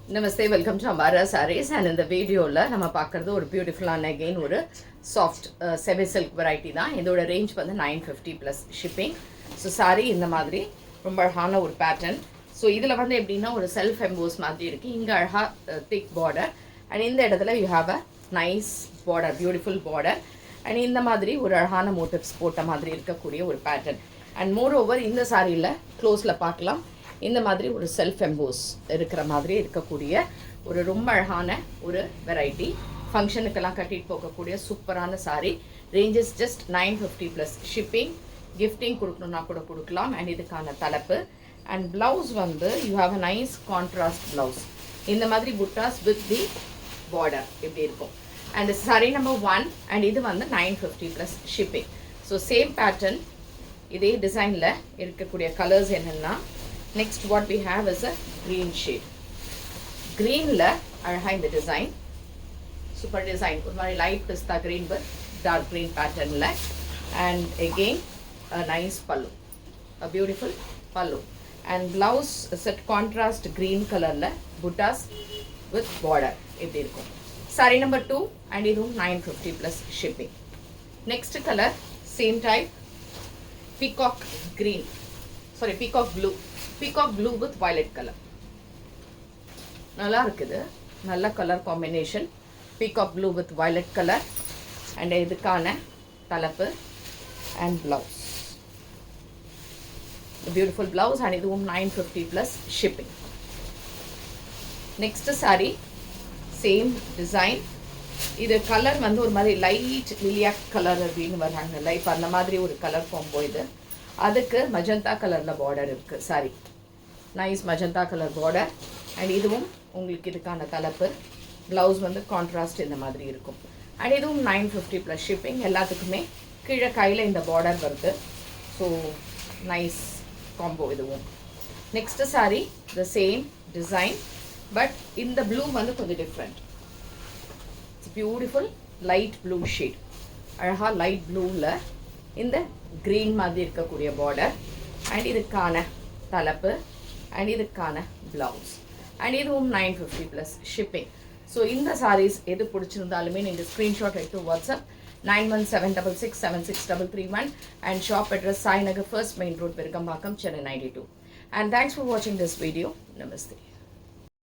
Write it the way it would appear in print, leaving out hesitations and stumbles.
Namaste, welcome to Ambara Sarees. And in the video நம்ம பார்க்குறது ஒரு பியூட்டிஃபுல்லான அகெயின் ஒரு சாஃப்ட் செமி சில்க் வெரைட்டி தான். இதோட ரேஞ்ச் வந்து 950 ப்ளஸ் ஷிப்பிங். ஸோ சாரி இந்த மாதிரி ரொம்ப அழகான ஒரு பேட்டர்ன். ஸோ இதில் வந்து எப்படின்னா ஒரு செல்ஃப் எம்போஸ் மாதிரி இருக்குது. இங்கே அழகாக திக் பார்டர் அண்ட் இந்த இடத்துல you have a nice border, beautiful border and இந்த மாதிரி ஒரு அழகான மோட்டிவ்ஸ் போட்ட மாதிரி இருக்கக்கூடிய ஒரு பேட்டர்ன். அண்ட் மோர் ஓவர் இந்த சாரியில் க்ளோஸில் பார்க்கலாம், இந்த மாதிரி ஒரு செல்ஃப் எம்போஸ் இருக்கிற மாதிரி இருக்கக்கூடிய ஒரு ரொம்ப அழகான ஒரு வெரைட்டி. ஃபங்க்ஷனுக்கெல்லாம் கட்டிட்டு போகக்கூடிய சூப்பரான sari. Ranges just 950 plus shipping. Gifting கொடுக்கணுன்னா கூட கொடுக்கலாம். அண்ட் இதுக்கான தலைப்பு அண்ட் ப்ளவுஸ் வந்து you have a nice contrast blouse. இந்த மாதிரி புட்டாஸ் வித் தி பார்டர் எப்படி இருக்கும். அண்ட் சாரீ நம்பர் 1 அண்ட் இது வந்து 950 plus shipping. So same pattern, இதே டிசைனில் இருக்கக்கூடிய கலர்ஸ் என்னென்னா, next what we have is a green shade. Green la அழகா இந்த டிசைன், சூப்பர் டிசைன், ஒரு மாதிரி லைட் பிஸ்தா green with dark green pattern la, and again a nice pallu, a beautiful pallu, and blouse set contrast green color la buttas with border இப்படி இருக்கும். Saree number 2 and இதுவும் 950 plus shipping. Next color same type, peacock green, sorry peacock blue with violet color. நல்லா இருக்குது, நல்ல colour combination. Peacock blue with violet colour and இதுக்கான தலைப்பு and blouse, beautiful blouse and இதுவும் 950 plus shipping. Next sari same design. இது colour வந்து ஒரு மாதிரி லைட் லிலியாக் கலர் அப்படின்னு வர்றாங்க, லைட் அந்த மாதிரி ஒரு கலர் காம்போ. இது அதுக்கு மஜந்தா கலரில் பார்டர் இருக்குது. Sorry nice magenta colour border and இதுவும் உங்களுக்கு இதுக்கான தலைப்பு. ப்ளவுஸ் வந்து கான்ட்ராஸ்ட் இந்த மாதிரி இருக்கும். அண்ட் இதுவும் 950 ப்ளஸ் ஷிப்பிங். எல்லாத்துக்குமே கீழே கையில் இந்த பார்டர் வருது. ஸோ நைஸ் காம்போ இதுவும். Next sari the same design but இந்த ப்ளூ வந்து கொஞ்சம் different. It's beautiful light blue shade. அழகாக லைட் ப்ளூவில் இந்த க்ரீன் மாதிரி இருக்கக்கூடிய பார்டர் அண்ட் இதுக்கான தலைப்பு அண்ட் இதுக்கான ப்ளவுஸ் அண்ட் இதுவும் 950 ப்ளஸ் ஷிப்பிங். ஸோ இந்த சாரீஸ் எது பிடிச்சிருந்தாலுமே நீங்கள் ஸ்க்ரீன்ஷாட் எடுத்து WhatsApp 9176676331 and shop address Sai Nagar First Main Road, Virkambakkam, Chennai 92. And thanks for watching this video. Namaste.